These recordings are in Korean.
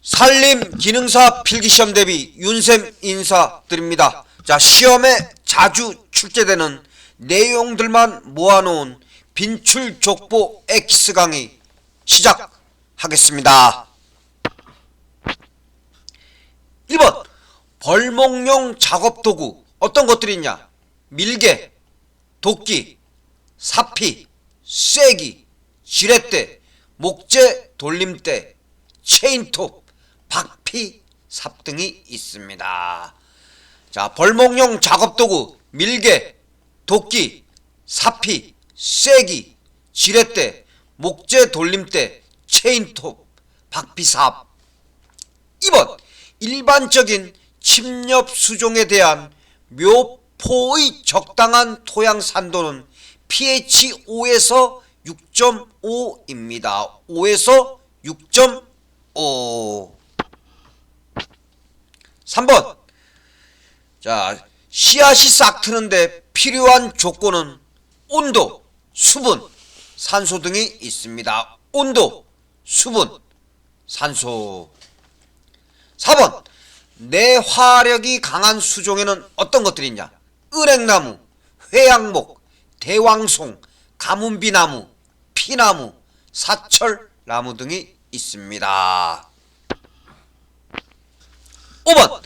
산림 기능사 필기시험 대비 윤쌤 인사드립니다. 자, 시험에 자주 출제되는 내용들만 모아놓은 빈출족보 엑기스 강의 시작하겠습니다. 1번 벌목용 작업도구 어떤 것들이 있냐? 밀개, 도끼, 사피, 쐐기, 지렛대, 목재 돌림대, 체인톱, 박피, 삽 등이 있습니다. 자, 벌목용 작업도구 밀개, 도끼, 사피, 쐐기, 지렛대, 목재 돌림대, 체인톱, 박피삽. 2번 일반적인 침엽 수종에 대한 묘포의 적당한 토양 산도는 pH 5에서 6.5입니다. 5에서 6.5. 3번 자, 씨앗이 싹 트는데 필요한 조건은 온도, 수분, 산소 등이 있습니다. 온도, 수분, 산소. 4번 내화력이 강한 수종에는 어떤 것들이 있냐? 은행나무, 회양목, 대왕송, 가문비나무, 피나무, 사철나무 등이 있습니다. 5번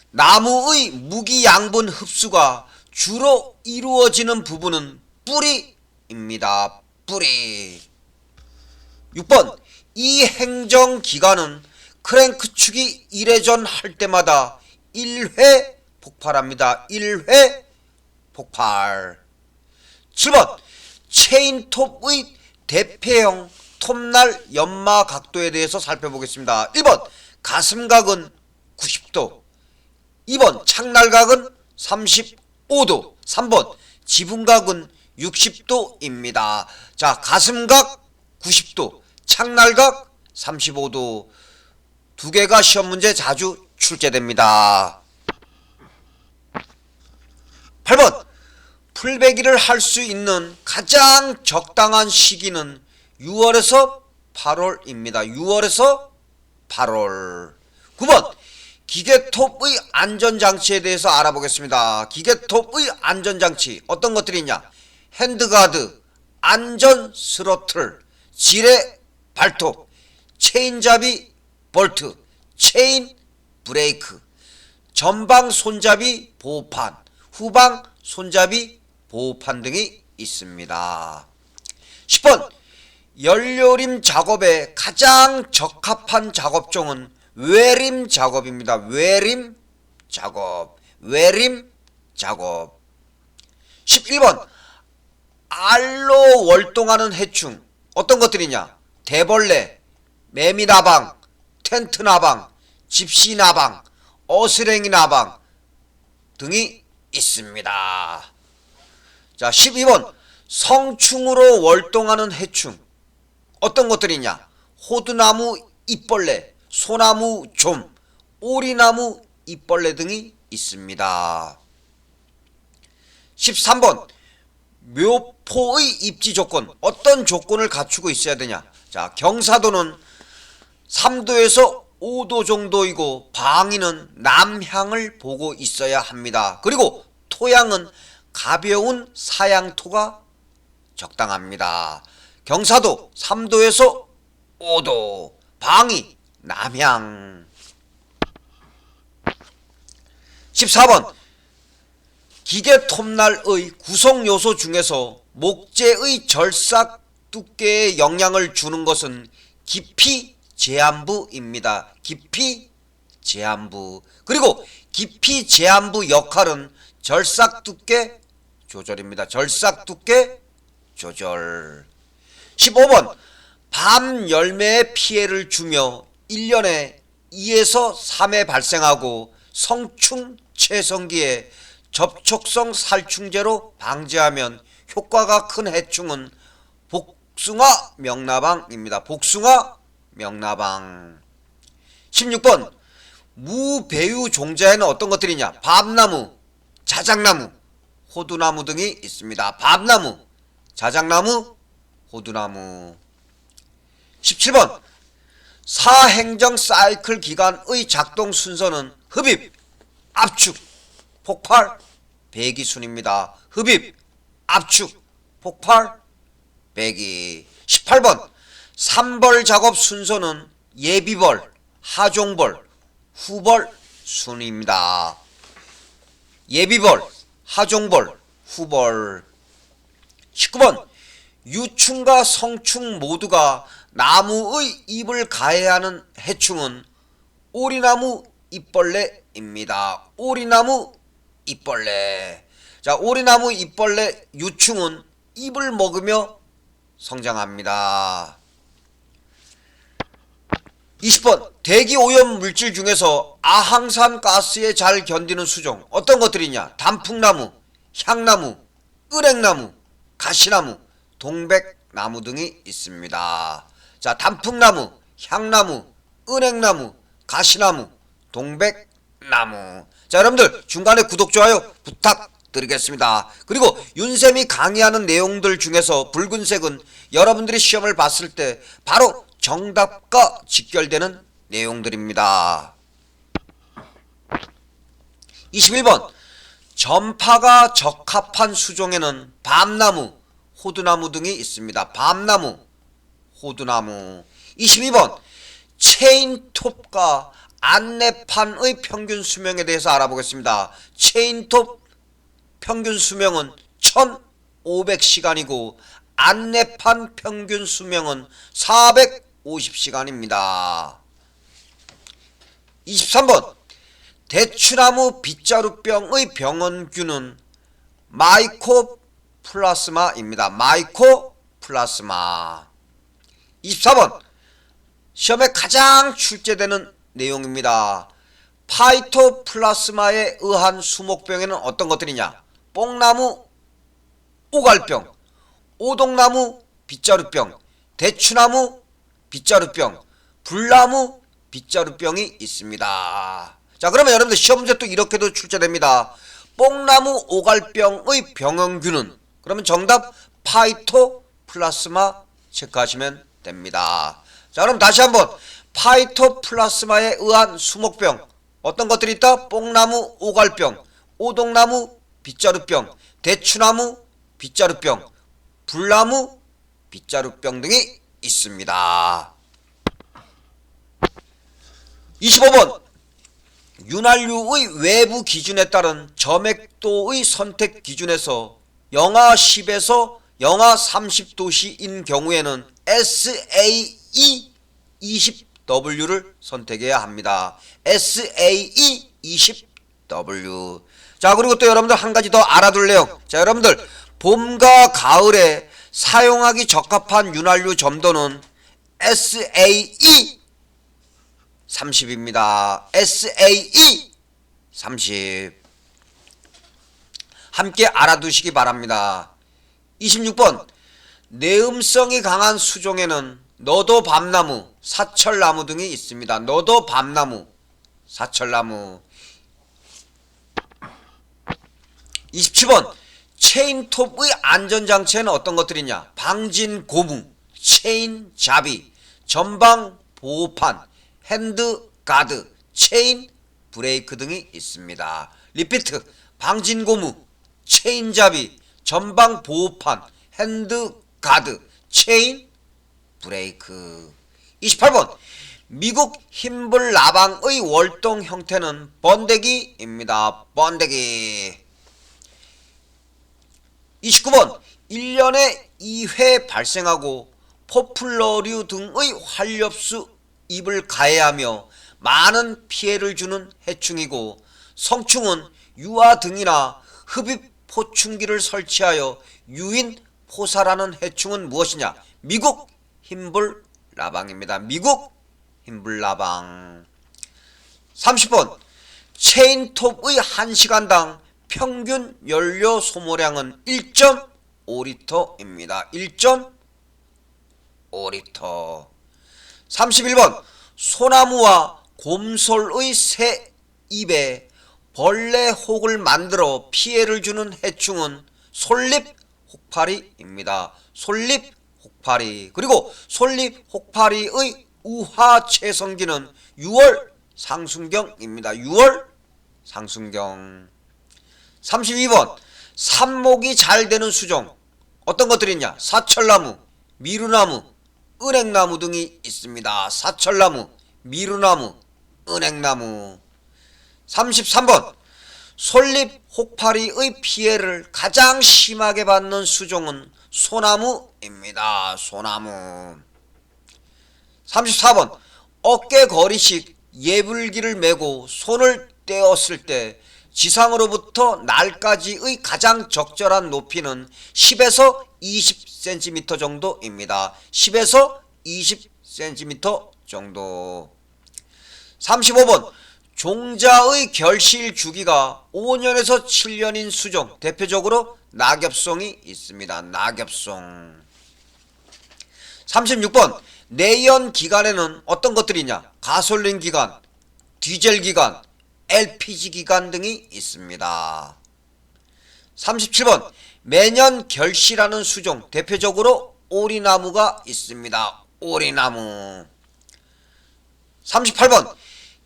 나무의 무기양분 흡수가 주로 이루어지는 부분은 뿌리입니다. 뿌리. 6번 이 행정기관은 크랭크축이 1회전 할 때마다 1회 폭발합니다. 1회 폭발. 7번 체인톱의 대표형 톱날 연마 각도에 대해서 살펴보겠습니다. 1번 가슴각은 90도, 2번 창날각은 35도, 3번 지붕각은 60도입니다. 자, 가슴각 90도, 창날각 35도. 두 개가 시험 문제 자주 출제됩니다. 8번 풀베기를 할 수 있는 가장 적당한 시기는 6월에서 8월입니다. 6월에서 8월. 9번 기계톱의 안전장치에 대해서 알아보겠습니다. 기계톱의 안전장치 어떤 것들이 있냐? 핸드가드, 안전 스로틀, 지뢰 발톱, 체인잡이 볼트, 체인 브레이크, 전방 손잡이 보호판, 후방 손잡이 보호판 등이 있습니다. 10번 연료림 작업에 가장 적합한 작업종은 외림 작업입니다. 외림 작업. 외림 작업. 11번 알로 월동하는 해충 어떤 것들이냐? 대벌레, 매미나방, 텐트나방, 집시나방, 어스랭이나방 등이 있습니다. 자, 12번 성충으로 월동하는 해충 어떤 것들이냐? 호두나무 잎벌레, 소나무 좀, 오리나무 잎벌레 등이 있습니다. 13번 묘포의 입지 조건 어떤 조건을 갖추고 있어야 되냐? 자, 경사도는 3도에서 5도 정도이고 방위는 남향을 보고 있어야 합니다. 그리고 토양은 가벼운 사양토가 적당합니다. 경사도 3도에서 5도, 방위 남향. 14번 기계톱날의 구성요소 중에서 목재의 절삭 두께에 영향을 주는 것은 깊이 제한부입니다. 깊이 제한부. 그리고 깊이 제한부 역할은 절삭 두께 조절입니다. 절삭 두께 조절. 15번 밤 열매에 피해를 주며 1년에 2에서 3회 발생하고 성충 체성기에 접촉성 살충제로 방지하면 효과가 큰 해충은 복숭아 명나방입니다. 복숭아 명나방. 16번 무배유 종자에는 어떤 것들이냐? 밤나무, 자작나무, 호두나무 등이 있습니다. 밤나무, 자작나무, 호두나무. 17번 사행정 사이클 기관의 작동 순서는 흡입, 압축, 폭발, 배기순입니다. 흡입, 압축, 폭발, 배기. 18번 삼벌 작업 순서는 예비벌, 하종벌, 후벌 순입니다. 예비벌, 하종벌, 후벌. 19번 유충과 성충 모두가 나무의 잎을 가해야 하는 해충은 오리나무 잎벌레입니다. 오리나무 잎벌레. 자, 오리나무 잎벌레 유충은 잎을 먹으며 성장합니다. 20번 대기 오염 물질 중에서 아항산 가스에 잘 견디는 수종 어떤 것들이냐? 단풍나무, 향나무, 은행나무, 가시나무, 동백나무 등이 있습니다. 자, 단풍나무, 향나무, 은행나무, 가시나무, 동백나무. 자, 여러분들 중간에 구독, 좋아요 부탁드리겠습니다. 그리고 윤쌤이 강의하는 내용들 중에서 붉은색은 여러분들이 시험을 봤을 때 바로 정답과 직결되는 내용들입니다. 21번 전파가 적합한 수종에는 밤나무, 호두나무 등이 있습니다. 밤나무, 호두나무. 22번 체인톱과 안내판의 평균 수명에 대해서 알아보겠습니다. 체인톱 평균 수명은 1500시간이고 안내판 평균 수명은 450시간입니다. 23번 대추나무 빗자루병의 병원균은 마이코플라스마입니다. 마이코플라스마. 24번 시험에 가장 출제되는 내용입니다. 파이토플라스마에 의한 수목병에는 어떤 것들이냐? 뽕나무 오갈병, 오동나무 빗자루병, 대추나무 빗자루병, 불나무 빗자루병이 있습니다. 자, 그러면 여러분들 시험 문제 또 이렇게도 출제됩니다. 뽕나무 오갈병의 병원균은, 그러면 정답 파이토플라스마 체크하시면 됩니다. 자, 그럼 다시 한번 파이토플라스마에 의한 수목병 어떤 것들이 있다? 뽕나무 오갈병, 오동나무 빗자루병, 대추나무 빗자루병, 불나무 빗자루병 등이 있습니다. 25번 윤활유의 외부 기준에 따른 점액도의 선택 기준에서 영하 10에서 영하 30도씨인 경우에는 SAE 20W를 선택해야 합니다. SAE 20W. 자, 그리고 또 여러분들 한 가지 더 알아둘래요. 자, 여러분들 봄과 가을에 사용하기 적합한 윤활유 점도는 SAE 30입니다. SAE 30. 함께 알아두시기 바랍니다. 26번 내음성이 강한 수종에는 너도 밤나무, 사철나무 등이 있습니다. 너도 밤나무, 사철나무. 27번 체인톱의 안전장치에는 어떤 것들이냐? 방진고무, 체인잡이, 전방보호판, 핸드가드, 체인 브레이크 등이 있습니다. 리피트 방진고무, 체인잡이, 전방보호판, 핸드가드, 체인 브레이크. 28번 미국 흰불 라방의 월동 형태는 번데기입니다. 번데기. 29번 1년에 2회 발생하고 포플러류 등의 활엽수 잎을 가해하며 많은 피해를 주는 해충이고 성충은 유화 등이나 흡입 포충기를 설치하여 유인 포사라는 해충은 무엇이냐? 미국 흰불 라방입니다. 미국 흰불 라방. 30번 체인톱의 1시간당 평균 연료 소모량은 1.5리터입니다. 1.5리터. 31번 소나무와 곰솔의 새 잎에 벌레 혹을 만들어 피해를 주는 해충은 솔잎 혹파리입니다. 솔잎 혹파리. 그리고 솔잎 혹파리의 우하 최성기는 6월 상순경입니다. 6월 상순경. 32번 삽목이 잘 되는 수종 어떤 것들이 있냐? 사철나무, 미루나무, 은행나무 등이 있습니다. 사철나무, 미루나무, 은행나무. 33번 솔잎 혹파리의 피해를 가장 심하게 받는 수종은 소나무입니다. 소나무. 34번 어깨거리식 예불기를 메고 손을 떼었을 때 지상으로부터 날까지의 가장 적절한 높이는 10에서 20cm 정도입니다. 10에서 20cm 정도. 35번 종자의 결실 주기가 5년에서 7년인 수종, 대표적으로 낙엽송이 있습니다. 낙엽송. 36번 내연 기관에는 어떤 것들이 있냐? 가솔린 기관, 디젤 기관, LPG 기관 등이 있습니다. 37번 매년 결실하는 수종, 대표적으로 오리나무가 있습니다. 오리나무. 38번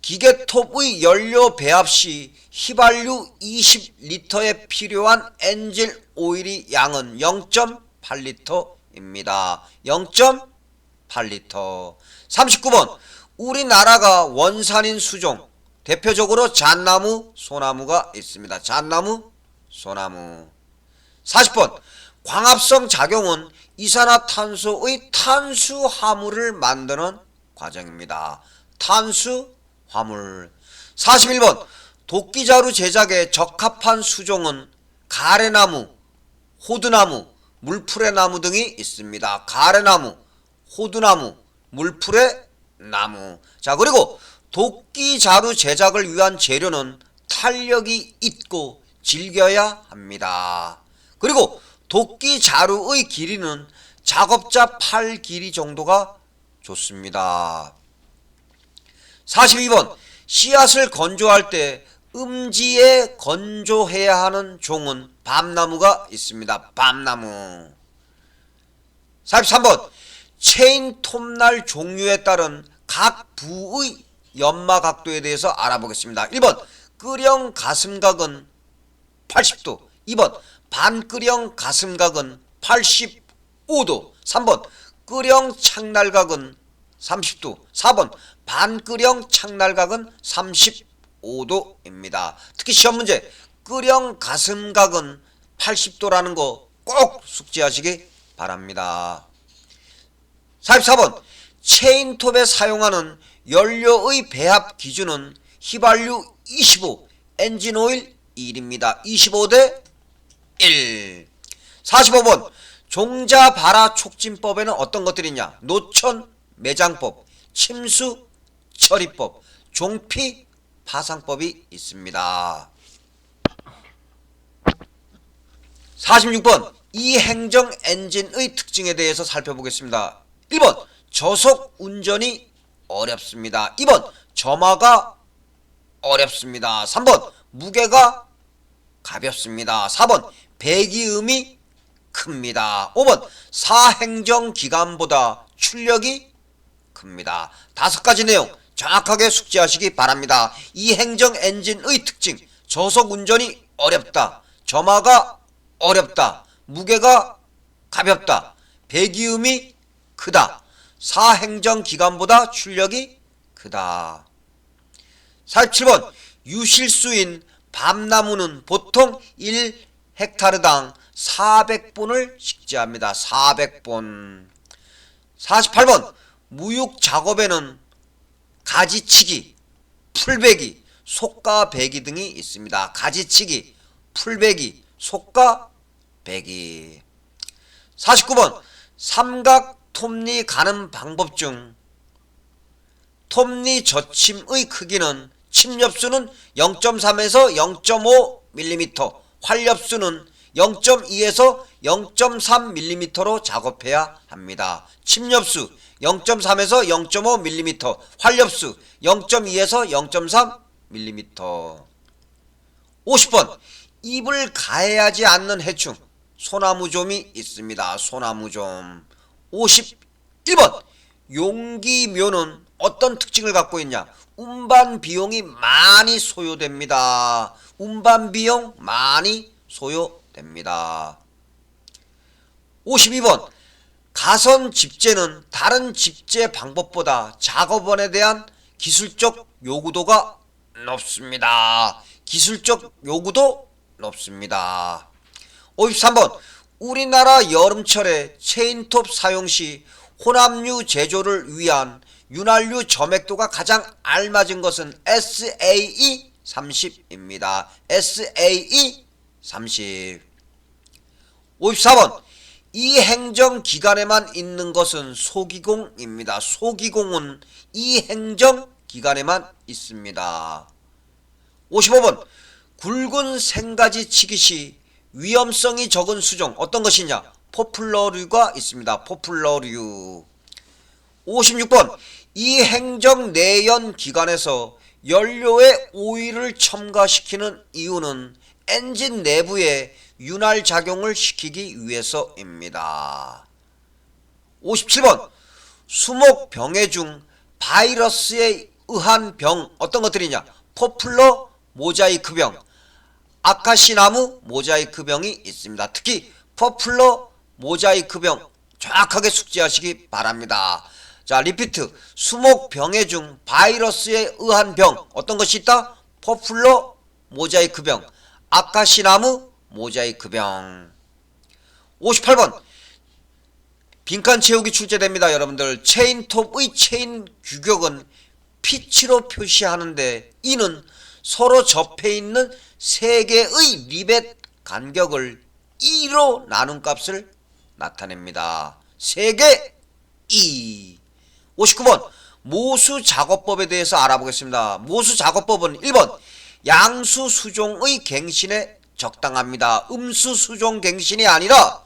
기계톱의 연료 배합 시 휘발유 20리터에 필요한 엔진 오일의 양은 0.8리터입니다. 0.8리터. 39번 우리나라가 원산인 수종, 대표적으로 잣나무, 소나무가 있습니다. 잣나무, 소나무. 40번 광합성 작용은 이산화탄소의 탄수화물을 만드는 과정입니다. 탄수화물. 41번 도끼자루 제작에 적합한 수종은 가래나무, 호두나무, 물풀의나무 등이 있습니다. 가래나무, 호두나무, 물풀의나무. 자, 그리고 도끼자루 제작을 위한 재료는 탄력이 있고 질겨야 합니다. 그리고 도끼자루의 길이는 작업자 팔 길이 정도가 좋습니다. 42번 씨앗을 건조할 때 음지에 건조해야 하는 종은 밤나무가 있습니다. 밤나무. 43번 체인 톱날 종류에 따른 각 부의 연마 각도에 대해서 알아보겠습니다. 1번 끄령 가슴각은 80도. 2번 반끄령 가슴각은 85도. 3번 끄령 창날각은 30도. 4번 반끄령 창날각은 35도입니다. 특히 시험 문제 끄령 가슴각은 80도라는 거 꼭 숙지하시기 바랍니다. 44번 체인톱에 사용하는 연료의 배합 기준은 휘발유 25, 엔진오일 1입니다. 25대 1. 45번 종자발화 촉진법에는 어떤 것들이 있냐? 노천 매장법, 침수 처리법, 종피 파상법이 있습니다. 46번 이행정 엔진의 특징에 대해서 살펴보겠습니다. 1번 저속 운전이 어렵습니다. 2번 점화가 어렵습니다. 3번 무게가 가볍습니다. 4번 배기음이 큽니다. 5번 사행정기관보다 출력이 큽니다. 5가지 내용 정확하게 숙지하시기 바랍니다. 이 행정 엔진의 특징 저속 운전이 어렵다, 점화가 어렵다, 무게가 가볍다, 배기음이 크다, 사행정기관보다 출력이 크다. 47번 유실수인 밤나무는 보통 1헥타르당 400본을 식재합니다. 400본. 48번 무육 작업에는 가지치기, 풀베기, 속가베기 등이 있습니다. 가지치기, 풀베기, 속가베기. 49번 삼각 톱니 가는 방법 중 톱니 젖침의 크기는 침엽수는 0.3에서 0.5mm, 활엽수는 0.2에서 0.3mm로 작업해야 합니다. 침엽수 0.3에서 0.5mm, 활엽수 0.2에서 0.3mm. 50번 잎을 가해하지 않는 해충 소나무좀이 있습니다. 소나무좀. 51번 용기묘는 어떤 특징을 갖고 있냐? 운반 비용이 많이 소요됩니다. 운반 비용 많이 소요됩니다. 52번 가선 집재는 다른 집재 방법보다 작업원에 대한 기술적 요구도가 높습니다. 기술적 요구도 높습니다. 53번 우리나라 여름철에 체인톱 사용 시 혼합유 제조를 위한 윤활유 점액도가 가장 알맞은 것은 SAE 30입니다. SAE 30. 54번 이 행정기관에만 있는 것은 소기공입니다. 소기공은 이 행정기관에만 있습니다. 55번 굵은 생가지 치기 시 위험성이 적은 수종 어떤 것이냐? 포플러류가 있습니다. 포플러류. 56번 이 행정 내연 기관에서 연료에 오일을 첨가시키는 이유는 엔진 내부에 윤활 작용을 시키기 위해서입니다. 57번 수목병해 중 바이러스에 의한 병 어떤 것들이냐? 포플러 모자이크병, 아카시나무 모자이크병이 있습니다. 특히 포플러 모자이크병 정확하게 숙지하시기 바랍니다. 자, 리피트. 수목병해 중 바이러스에 의한 병 어떤 것이 있다? 포플러 모자이크병, 아카시나무 모자이크병. 58번 빈칸 채우기 출제됩니다. 여러분들 체인톱의 체인 규격은 피치로 표시하는데 이는 서로 접해 있는 세 개의 리벳 간격을 2로 나눈 값을 나타냅니다. 세 개 2. 59번 모수 작업법에 대해서 알아보겠습니다. 모수 작업법은 1번 양수 수종의 갱신에 적당합니다. 음수 수종 갱신이 아니라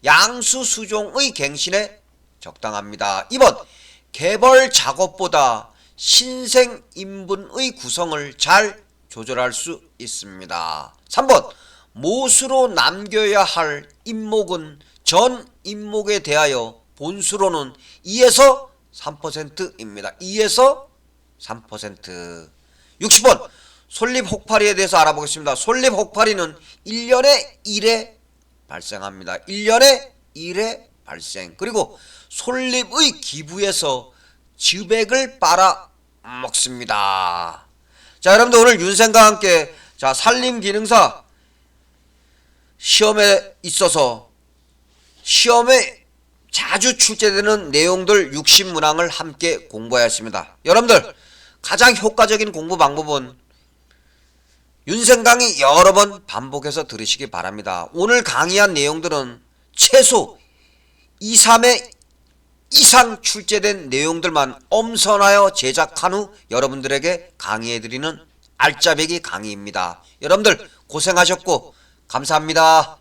양수 수종의 갱신에 적당합니다. 2번 개벌 작업보다 신생 인분의 구성을 잘 조절할 수 있습니다. 3번 모수로 남겨야 할 인목은 전 인목에 대하여 본수로는 2에서 3%입니다. 2에서 3%. 60번 솔립 혹파리에 대해서 알아보겠습니다. 솔립 혹파리는 1년에 1회 발생합니다. 1년에 1회 발생. 그리고 솔립의 기부에서 즙액을 빨아 먹습니다. 자, 여러분들 오늘 윤생과 함께 자 산림기능사 시험에 있어서 시험에 자주 출제되는 내용들 60문항을 함께 공부하였습니다. 여러분들 가장 효과적인 공부 방법은 윤생 강의 여러 번 반복해서 들으시기 바랍니다. 오늘 강의한 내용들은 최소 2, 3회 이상 출제된 내용들만 엄선하여 제작한 후 여러분들에게 강의해드리는 알짜배기 강의입니다. 여러분들 고생하셨고 감사합니다.